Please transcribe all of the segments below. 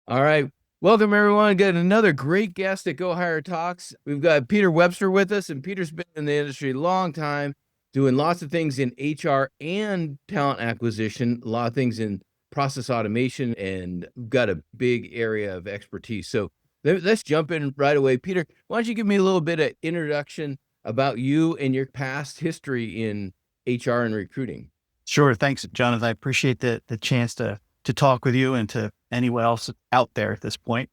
All right. Welcome, everyone. Got another great guest at GoHire Talks. We've got Peter Webster with us, and Peter's been in the industry a long time, doing lots of things in HR and talent acquisition, a lot of things in process automation, and got a big area of expertise. So let's jump in right away. Peter, why don't you give me a little bit of introduction about you and your past history in HR and recruiting? Sure. Thanks, Jonathan. I appreciate the chance to talk with you and to anyone else out there at this point.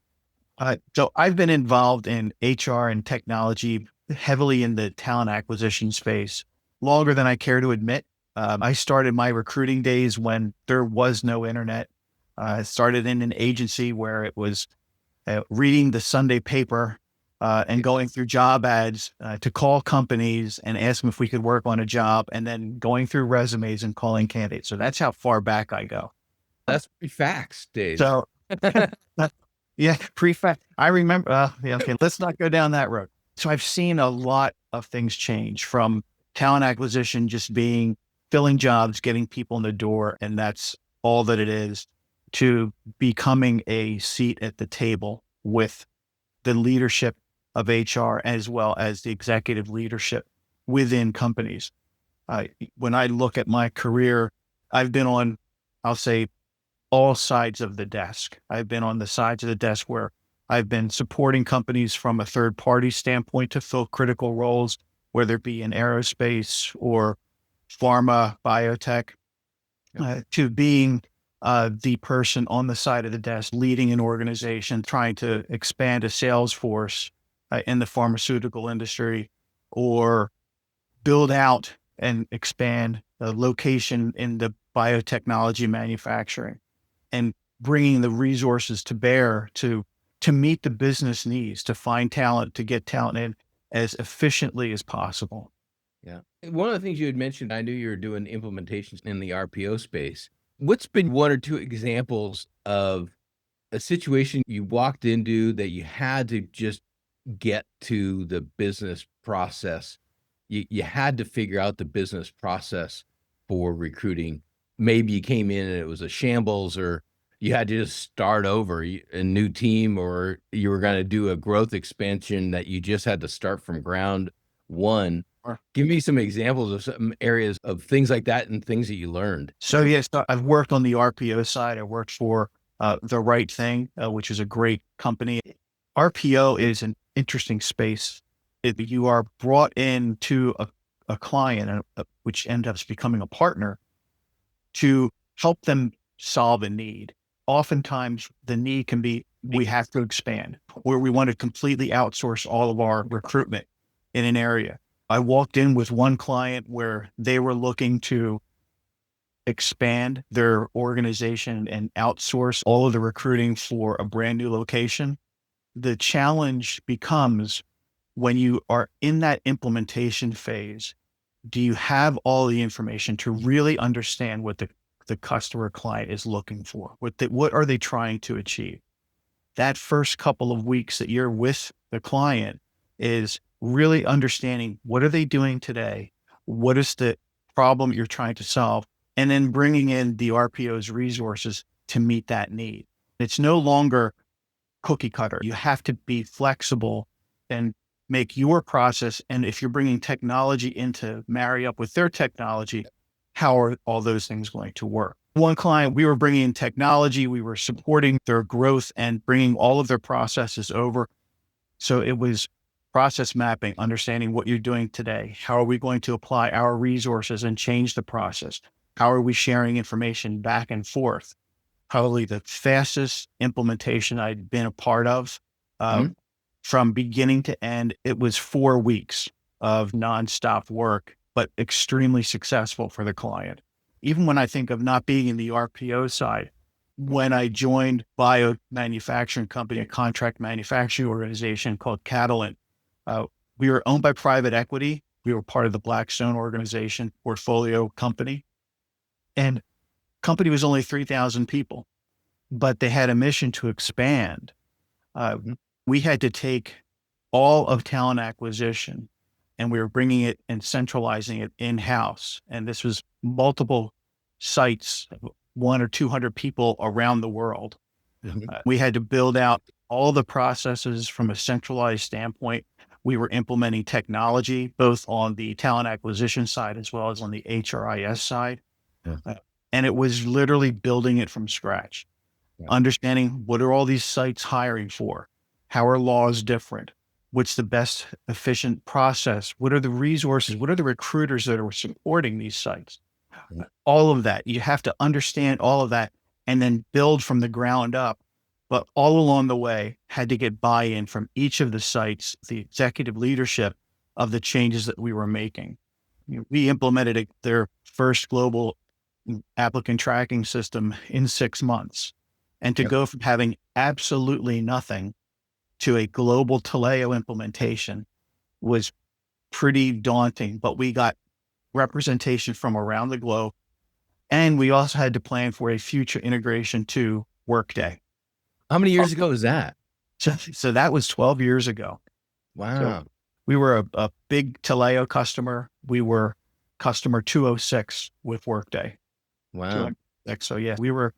So I've been involved in HR and technology heavily in the talent acquisition space longer than I care to admit. I started my recruiting days when there was no internet. I started in an agency where it was reading the Sunday paper and going through job ads to call companies and ask them if we could work on a job, and then going through resumes and calling candidates. So that's how far back I go. That's fax days. So yeah, pre-fact. I remember. Yeah, okay, let's not go down that road. So I've seen a lot of things change from talent acquisition just being filling jobs, getting people in the door, and that's all that it is, to becoming a seat at the table with the leadership of HR as well as the executive leadership within companies. When I look at my career, I've been on, I'll say, all sides of the desk. I've been on the sides of the desk where I've been supporting companies from a third party standpoint to fill critical roles, whether it be in aerospace or pharma, biotech, to being the person on the side of the desk leading an organization, trying to expand a sales force in the pharmaceutical industry, or build out and expand a location in the biotechnology manufacturing, and bringing the resources to bear to meet the business needs, to find talent, to get talent in as efficiently as possible. Yeah. One of the things you had mentioned, I knew you were doing implementations in the RPO space. What's been one or two examples of a situation you walked into that you had to just get to the business process? You had to figure out the business process for recruiting. Maybe you came in and it was a shambles, or you had to just start over a new team, or you were going to do a growth expansion that you just had to start from ground one. Sure. Give me some examples of some areas of things like that and things that you learned. So yes, I've worked on the RPO side. I worked for The Right Thing, which is a great company. RPO is an interesting space. You are brought into a client, which ends up becoming a partner, to help them solve a need. Oftentimes, the need can be we have to expand, or we want to completely outsource all of our recruitment in an area. I walked in with one client where they were looking to expand their organization and outsource all of the recruiting for a brand new location. The challenge becomes, when you are in that implementation phase, do you have all the information to really understand what the customer client is looking for? What are they trying to achieve? That first couple of weeks that you're with the client is really understanding, what are they doing today? What is the problem you're trying to solve? And then bringing in the RPO's resources to meet that need. It's no longer cookie cutter. You have to be flexible and make your process. And if you're bringing technology in to marry up with their technology, how are all those things going to work? One client, we were bringing in technology, we were supporting their growth and bringing all of their processes over. So it was process mapping, understanding what you're doing today. How are we going to apply our resources and change the process? How are we sharing information back and forth? Probably the fastest implementation I'd been a part of. Mhm. From beginning to end, it was 4 weeks of nonstop work, but extremely successful for the client. Even when I think of not being in the RPO side, when I joined bio manufacturing company, a contract manufacturing organization called Catalent, we were owned by private equity. We were part of the Blackstone organization portfolio company, and company was only 3,000 people, but they had a mission to expand. Mhm. We had to take all of talent acquisition, and we were bringing it and centralizing it in-house. And this was multiple sites, 1 or 200 people around the world. Mhm. We had to build out all the processes from a centralized standpoint. We were implementing technology, both on the talent acquisition side as well as on the HRIS side. Yeah. Uh, and it was literally building it from scratch, Yeah. understanding what are all these sites hiring for? How are laws different? What's the best efficient process? What are the resources? What are the recruiters that are supporting these sites? Mhm. All of that. You have to understand all of that and then build from the ground up. But all along the way, had to get buy-in from each of the sites, the executive leadership of the changes that we were making. We implemented their first global applicant tracking system in 6 months. And to Yep. go from having absolutely nothing to a global Taleo implementation was pretty daunting, but we got representation from around the globe. And we also had to plan for a future integration to Workday. How many years ago was that? So that was 12 years ago. So Wow. we were a big Taleo customer. We were customer 206 with Workday. Wow. 206. So yeah, we were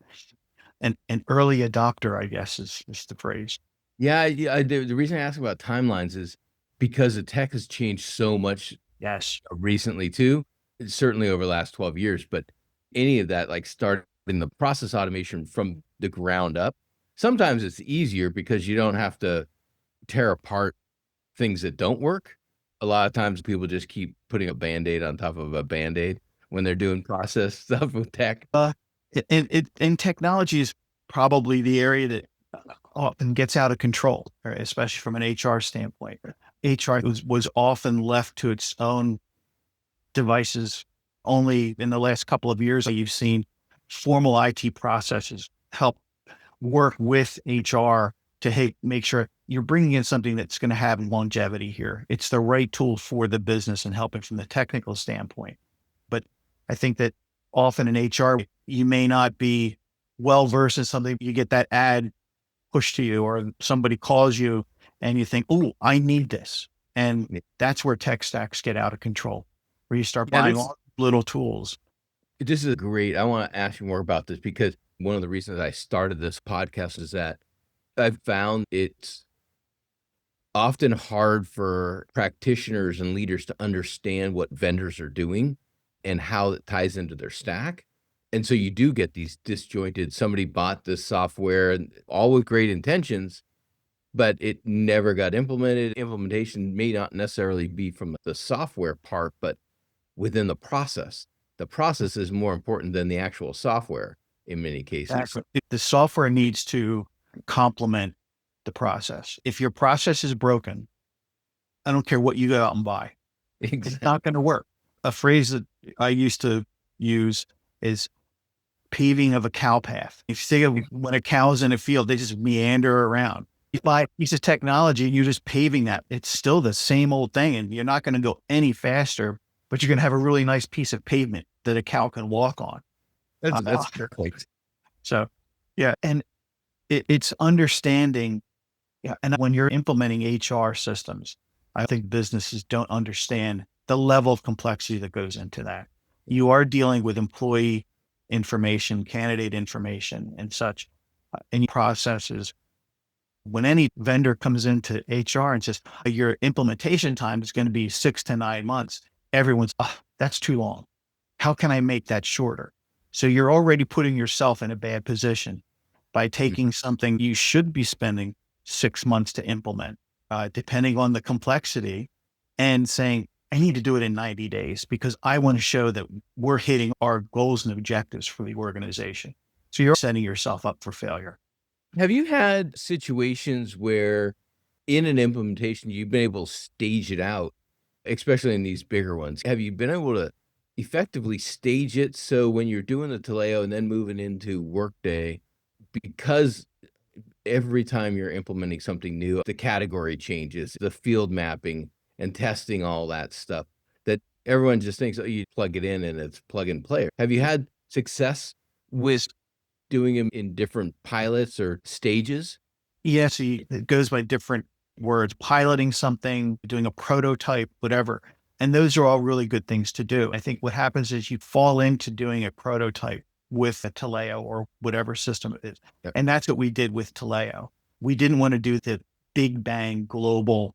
an early adopter, I guess is the phrase. Yeah, the reason I ask about timelines is because the tech has changed so much Yes. recently too, certainly over the last 12 years, but any of that, like, starting the process automation from the ground up, sometimes it's easier because you don't have to tear apart things that don't work. A lot of times people just keep putting a Band-Aid on top of a Band-Aid when they're doing process stuff with tech. Uh, and technology is probably the area that often gets out of control, right? Especially from an HR standpoint. HR was often left to its own devices. Only in the last couple of years, you've seen formal IT processes help work with HR to make sure you're bringing in something that's going to have longevity here. It's the right tool for the business and helping from the technical standpoint. But I think that often in HR, you may not be well versed in something. You get that ad pushed to you, or somebody calls you and you think, "Oh, I need this." And Yeah, that's where tech stacks get out of control, where you start yeah, buying this all little tools. this is great. I wanna ask you more about this because one of the reasons I started this podcast is that I've found it's often hard for practitioners and leaders to understand what vendors are doing and how it ties into their stack. And so you do get these disjointed, somebody bought this software and all with great intentions, but it never got implemented. Implementation may not necessarily be from the software part, but within the process. The process is more important than the actual software in many cases. Exactly. The software needs to complement the process. If your process is broken, I don't care what you go out and buy. It's Exactly. not going to work. A phrase that I used to use is paving of a cow path. If you think of when a cow's in a field, they just meander around. You buy a piece of technology and you're just paving that. It's still the same old thing, and you're not going to go any faster, but you're going to have a really nice piece of pavement that a cow can walk on. That's Uh, perfect. so, yeah, and it's understanding. Yeah, and when you're implementing HR systems, I think businesses don't understand the level of complexity that goes into that. You are dealing with employee information, candidate information, and such, and processes. When any vendor comes into HR and says your implementation time is going to be 6 to 9 months, everyone's, oh, that's too long. How can I make that shorter? So you're already putting yourself in a bad position by Mm. taking something you should be spending 6 months to implement, depending on the complexity, and saying, I need to do it in 90 days because I want to show that we're hitting our goals and objectives for the organization. So you're setting yourself up for failure. Have you had situations where in an implementation, you've been able to stage it out, especially in these bigger ones? Have you been able to effectively stage it so when you're doing the Taleo and then moving into Workday, because every time you're implementing something new, the category changes, the field mapping and testing all that stuff that everyone just thinks, "Oh, you plug it in and it's plug and play." Have you had success with doing them in different pilots or stages? Yes, it goes by different words, piloting something, doing a prototype, whatever. And those are all really good things to do. I think what happens is you fall into doing a prototype with a Taleo or whatever system it is. Yep. And that's what we did with Taleo. We didn't want to do the big bang global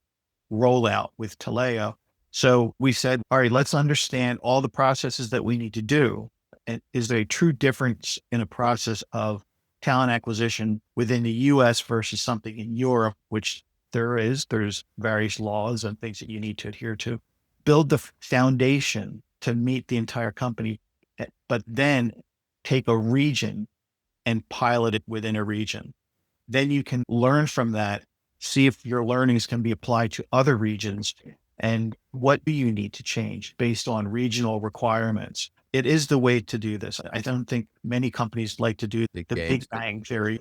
rollout with Taleo. So we said, all right, let's understand all the processes that we need to do. And is there a true difference in a process of talent acquisition within the US versus something in Europe, which there's various laws and things that you need to adhere to. Build the foundation to meet the entire company, but then take a region and pilot it within a region. Then you can learn from that, see if your learnings can be applied to other regions, and what do you need to change based on regional requirements. It is the way to do this. I don't think many companies like to do the big bang theory.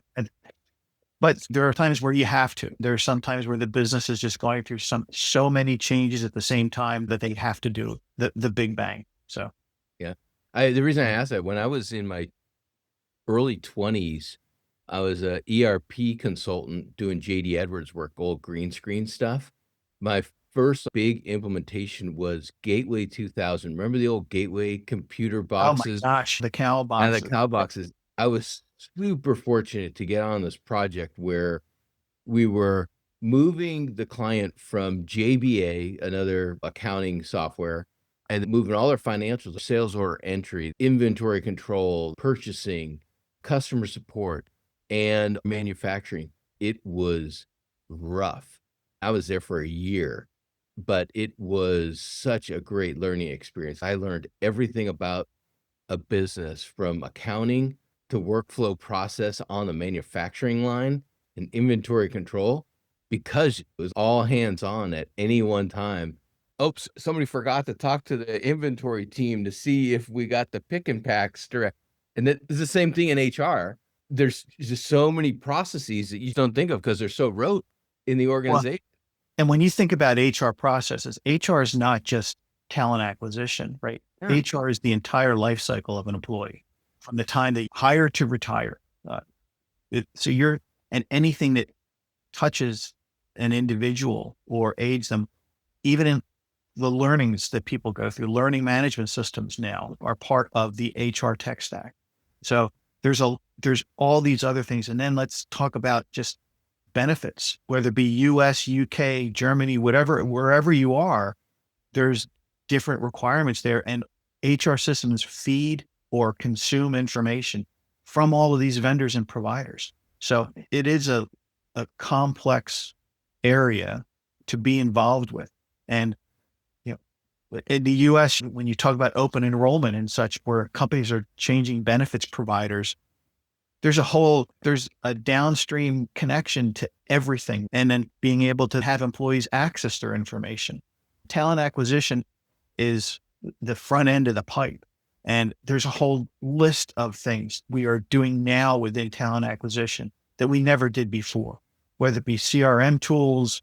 But there are times where you have to. There are some times where the business is just going through so many changes at the same time that they have to do the big bang. So, yeah. The reason I asked that, when I was in my early 20s, I was a ERP consultant doing JD Edwards work, old green screen stuff. My first big implementation was Gateway 2000. Remember the old Gateway computer oh my boxes? gosh, the cow And boxes. the cow boxes. I was super fortunate to get on this project where we were moving the client from JBA, another accounting software, and moving all their financials, sales order entry, inventory control, purchasing, customer support, and manufacturing. It was rough. I was there for a year, but it was such a great learning experience. I learned everything about a business, from accounting to workflow process on the manufacturing line and inventory control, because it was all hands on at any one time. Oops, somebody forgot to talk to the inventory team to see if we got the pick and packs direct. And that is the same thing in HR. There's just so many processes that you don't think of because they're so rote in the Well, organization. and when you think about HR processes, HR is not just talent acquisition, right? Yeah. HR is the entire life cycle of an employee, from the time they hire to retire. And anything that touches an individual or aids them, even in the learnings that people go through, learning management systems now are part of the HR tech stack. So there's all these other things. And then let's talk about just benefits, whether it be US, UK, Germany, wherever you are, there's different requirements there. And HR systems feed or consume information from all of these vendors and providers. So it is a complex area to be involved with. And in the US, when you talk about open enrollment and such, where companies are changing benefits providers, there's a downstream connection to everything. And then being able to have employees access their information. Talent acquisition is the front end of the pipe. And there's a whole list of things we are doing now within talent acquisition that we never did before, whether it be CRM tools,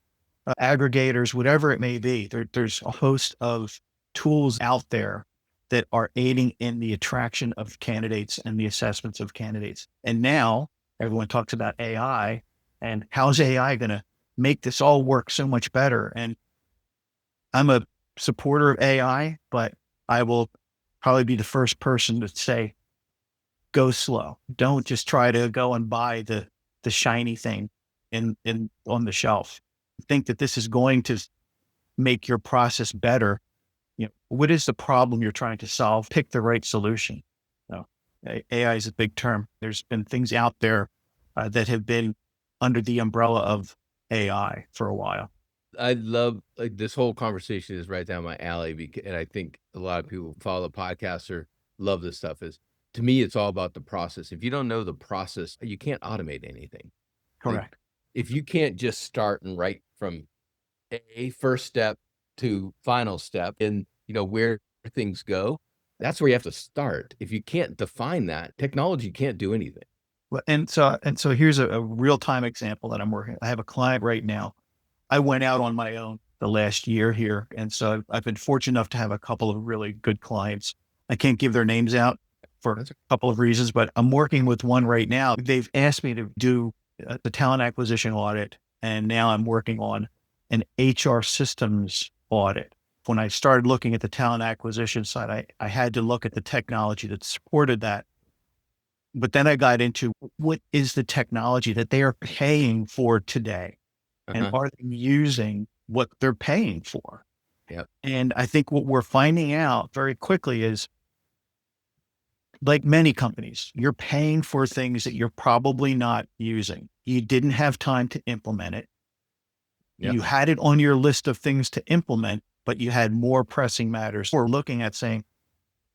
aggregators, whatever it may be. There's a host of tools out there that are aiding in the attraction of candidates and the assessments of candidates. And now everyone talks about AI and how's AI going to make this all work so much better. And I'm a supporter of AI, but I will probably be the first person to say, go slow. Don't just try to go and buy the shiny thing on the shelf. Think that this is going to make your process better. What is the problem you're trying to solve? Pick the right solution. So, AI is a big term. There's been things out there that have been under the umbrella of AI for a while. I love, like, this whole conversation is right down my alley, and I think a lot of people who follow the podcast or love this stuff. To me, it's all about the process. If you don't know the process, you can't automate anything. Correct. If you can't just start and write from a first step to final step and where things go, that's where you have to start. If you can't define that, technology can't do anything. Well, and so here's a real-time example that I'm working. I have a client right now. I went out on my own the last year here. And so I've been fortunate enough to have a couple of really good clients. I can't give their names out for a couple of reasons, but I'm working with one right now. They've asked me to do the talent acquisition audit. And now I'm working on an HR systems audit. When I started looking at the talent acquisition side, I had to look at the technology that supported that. But then I got into what is the technology that they are paying for today? And Uh-huh. are they using what they're paying for? Yep. And I think what we're finding out very quickly is, like many companies, you're paying for things that you're probably not using. You didn't have time to implement it. Yep. You had it on your list of things to implement, but you had more pressing matters. We're looking at saying,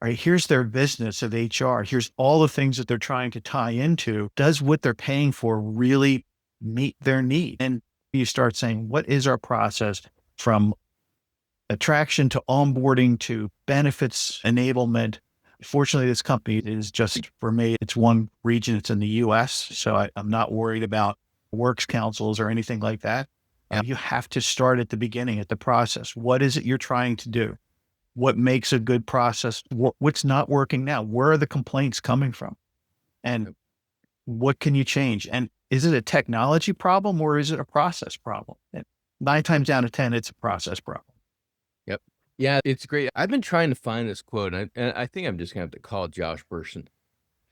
all right, here's their business of HR. Here's all the things that they're trying to tie into. Does what they're paying for really meet their need? And you start saying, what is our process from attraction to onboarding to benefits enablement? Fortunately, this company is just for me, it's one region, it's in the US. So I'm not worried about works councils or anything like that. Yep. You have to start at the beginning, at the process. What is it you're trying to do? What makes a good process? What's not working now? Where are the complaints coming from? And Yep. what can you change? And is it a technology problem or is it a process problem? And 9 times out of 10, it's a process problem. Yep. Yeah, it's great. I've been trying to find this quote, and I think I'm just gonna have to call Josh Person.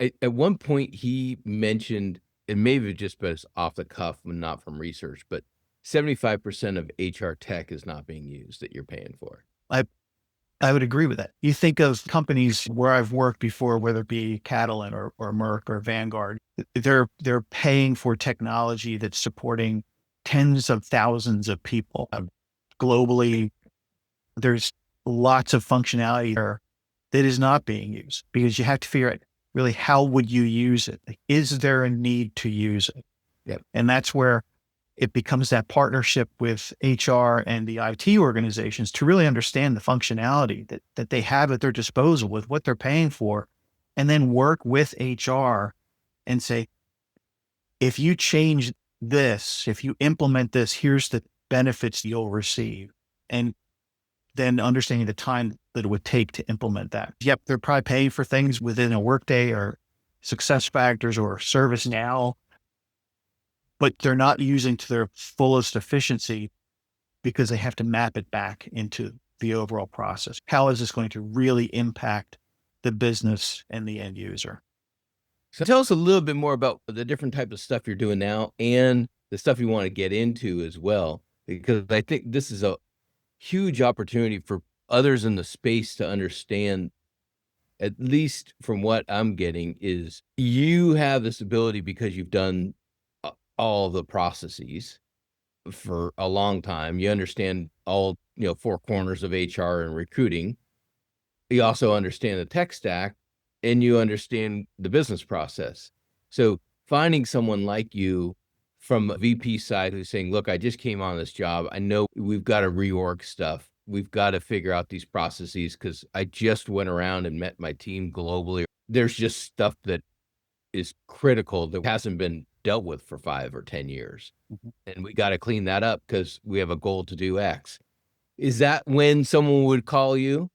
At one point, he mentioned, and maybe just been off the cuff and not from research, but 75% of HR tech is not being used that you're paying for. I I would agree with that. You think of companies where I've worked before, whether it be Catalan or Merck or Vanguard, they're paying for technology that's supporting tens of thousands of people globally. There's lots of functionality there that is not being used because you have to figure out really how would you use it? Like, is there a need to use it? Yep. And that's where it becomes that partnership with HR and the IT organizations to really understand the functionality that they have at their disposal with what they're paying for, and then work with HR and say, if you change this, if you implement this, here's the benefits you'll receive. And then understanding the time that it would take to implement that. Yep, they're probably paying for things within a Workday or Success Factors or ServiceNow, but they're not using to their fullest efficiency because they have to map it back into the overall process. How is this going to really impact the business and the end user? So tell us a little bit more about the different type of stuff you're doing now and the stuff you wanna get into as well, because I think this is a huge opportunity for others in the space to understand, at least from what I'm getting, is you have this ability because you've done all the processes for a long time. You understand all, 4 corners of HR and recruiting. You also understand the tech stack and you understand the business process. So finding someone like you from a VP side who's saying, look, I just came on this job. I know we've got to reorg stuff. We've got to figure out these processes because I just went around and met my team globally. There's just stuff that is critical that hasn't been dealt with for 5 or 10 years. Mhm. And we got to clean that up because we have a goal to do X. Is that when someone would call you?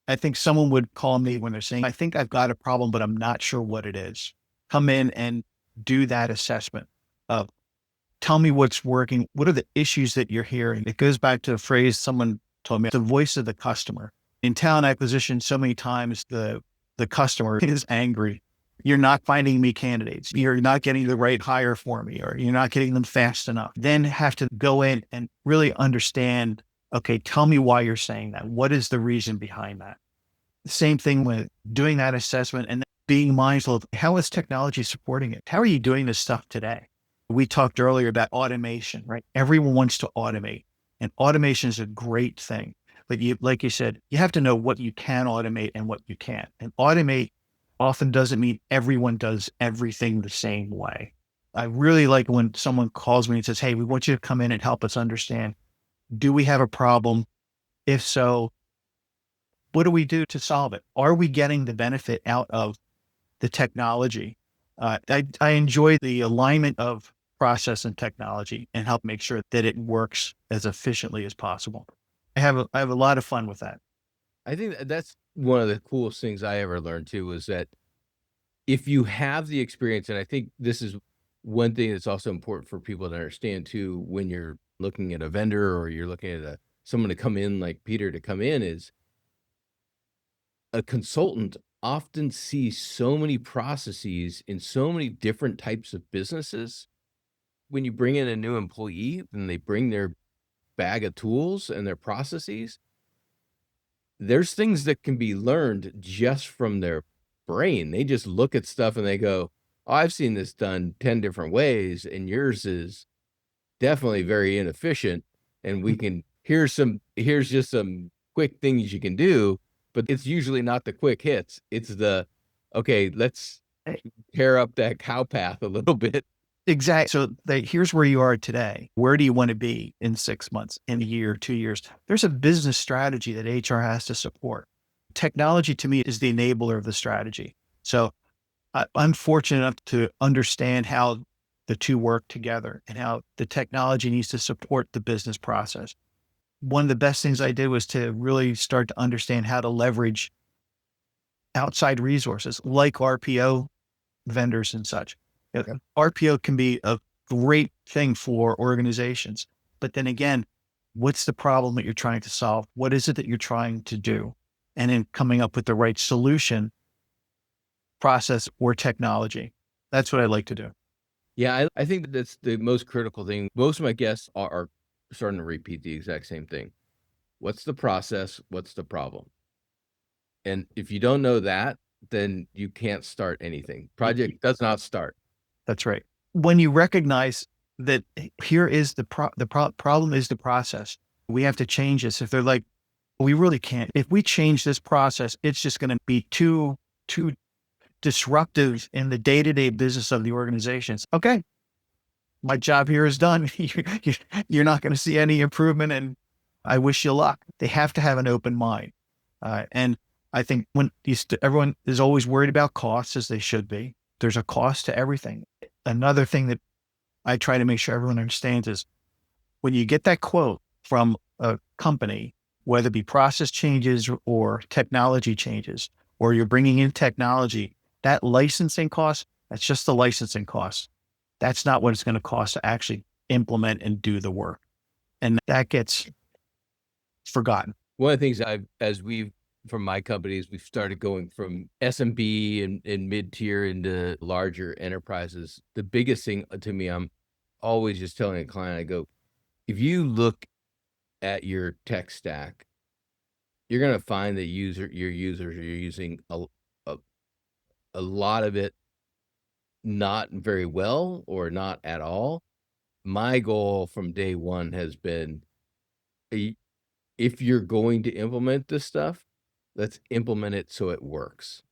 I think someone would call me when they're saying, I think I've got a problem, but I'm not sure what it is. Come in and do that assessment of tell me what's working. What are the issues that you're hearing? It goes back to a phrase someone told me, the voice of the customer. In talent acquisition, so many times the customer is angry. You're not finding me candidates. You're not getting the right hire for me, or you're not getting them fast enough. Then have to go in and really understand, okay, tell me why you're saying that. What is the reason behind that? Same thing with doing that assessment and being mindful of how is technology supporting it? How are you doing this stuff today? We talked earlier about automation, right? Everyone wants to automate, and automation is a great thing. But you, like you said, you have to know what you can automate and what you can't. And automate often doesn't mean everyone does everything the same way. I really like when someone calls me and says, hey, we want you to come in and help us understand, do we have a problem? If so, what do we do to solve it? Are we getting the benefit out of the technology? I enjoy the alignment of process and technology and help make sure that it works as efficiently as possible. I have a lot of fun with that. I think that's one of the coolest things I ever learned too was that if you have the experience, and I think this is one thing that's also important for people to understand too, when you're looking at a vendor or you're looking at someone to come in like Peter to come in is a consultant often see so many processes in so many different types of businesses. When you bring in a new employee and they bring their bag of tools and their processes, there's things that can be learned just from their brain. They just look at stuff and they go, "Oh, I've seen this done 10 different ways, and yours is definitely very inefficient, and here's just some quick things you can do," but it's usually not the quick hits. It's the, "Okay, let's tear up that cow path a little bit." Exactly. So here's where you are today. Where do you want to be in 6 months, in a year, 2 years? There's a business strategy that HR has to support. Technology to me is the enabler of the strategy. So I'm fortunate enough to understand how the two work together and how the technology needs to support the business process. One of the best things I did was to really start to understand how to leverage outside resources like RPO vendors and such. RPO can be a great thing for organizations, but then again, what's the problem that you're trying to solve? What is it that you're trying to do? And then coming up with the right solution, process, or technology. That's what I like to do. Yeah, I think that that's the most critical thing. Most of my guests are starting to repeat the exact same thing. What's the process? What's the problem? And if you don't know that, then you can't start anything. Project does not start. That's right. When you recognize that here is problem is the process. We have to change this. If they're like, we really can't. If we change this process, it's just going to be too disruptive in the day-to-day business of the organizations. Okay, my job here is done. You're not going to see any improvement, and I wish you luck. They have to have an open mind. And I think when everyone is always worried about costs, as they should be, there's a cost to everything. Another thing that I try to make sure everyone understands is when you get that quote from a company, whether it be process changes or technology changes, or you're bringing in technology, that licensing cost, that's just the licensing cost. That's not what it's going to cost to actually implement and do the work. And that gets forgotten. One of the things from my companies, we've started going from SMB and mid-tier into larger enterprises. The biggest thing to me, I'm always just telling a client, I go, if you look at your tech stack, you're going to find that your users are using a, a lot of it not very well or not at all. My goal from day one has been, if you're going to implement this stuff, let's implement it so it works.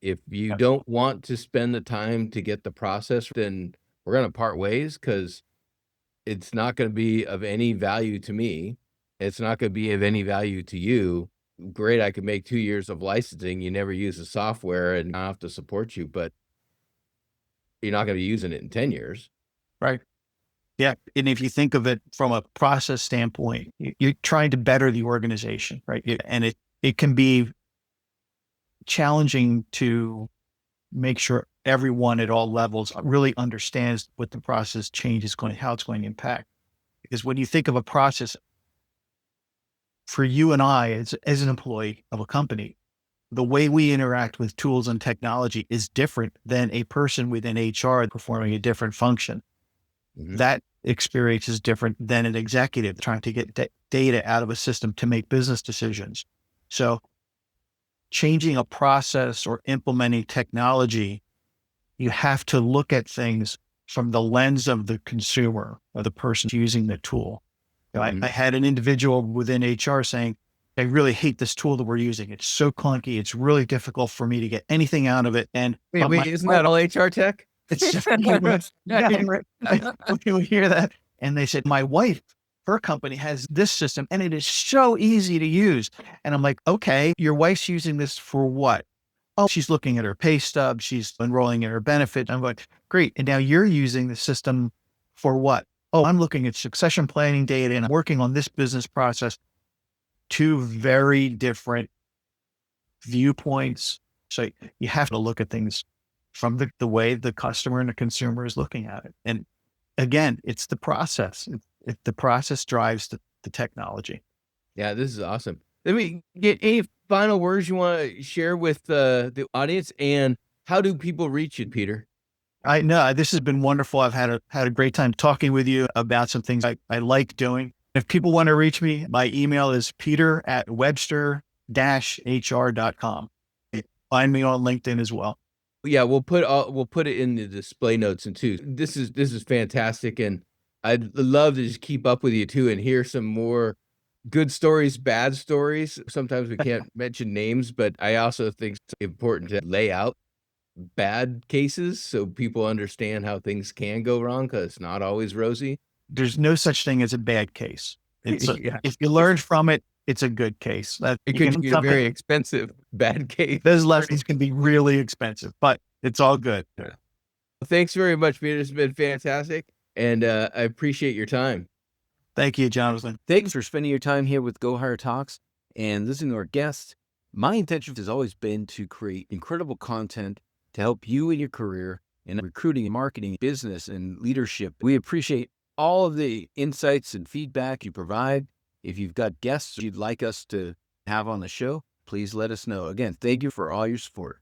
If you don't want to spend the time to get the process, then we're going to part ways because it's not going to be of any value to me. It's not going to be of any value to you. Great, I could make 2 years of licensing. You never use the software and I have to support you, but you're not going to be using it in 10 years. Right. Yeah. And if you think of it from a process standpoint, you're trying to better the organization, right? And it can be challenging to make sure everyone at all levels really understands what the process change is going, how it's going to impact. Because when you think of a process for you and I, as an employee of a company, the way we interact with tools and technology is different than a person within HR performing a different function. Mhm. That experience is different than an executive trying to get data out of a system to make business decisions. So changing a process or implementing technology, you have to look at things from the lens of the consumer or the person using the tool. I had an individual within HR saying, I really hate this tool that we're using. It's so clunky. It's really difficult for me to get anything out of it. And Wait, isn't that all HR tech? it's just, yeah, right. We hear that. And they said, my wife, her company has this system and it is so easy to use. And I'm like, okay, your wife's using this for what? Oh, she's looking at her pay stub. She's enrolling in her benefit. I'm like, great. And now you're using the system for what? Oh, I'm looking at succession planning data and I'm working on this business process. Two very different viewpoints. So you have to look at things from the way the customer and the consumer is looking at it. And again, it's the process. The process drives the technology. Yeah, this is awesome. Let me get any final words you want to share with the audience, and how do people reach you, Peter? I know this has been wonderful. I've had a great time talking with you about some things I like doing. If people want to reach me, my email is peter@webster-hr.com. Find me on LinkedIn as well. Yeah, we'll put it in the display notes and too. This is fantastic, and I'd love to just keep up with you too and hear some more good stories, bad stories. Sometimes we can't mention names, but I also think it's important to lay out bad cases so people understand how things can go wrong because it's not always rosy. There's no such thing as a bad case. Yeah, If you learn from it, it's a good case. That it you could can be a very expensive bad case. those lessons can be really expensive, but it's all good. Yeah. Thanks very much, Peter. It's been fantastic, and I appreciate your time. Thank you, Jonathan. Thanks for spending your time here with GoHire Talks and listening to our guests. My intention has always been to create incredible content to help you in your career in recruiting, marketing, business, and leadership. We appreciate all of the insights and feedback you provide. If you've got guests you'd like us to have on the show, please let us know. Again, thank you for all your support.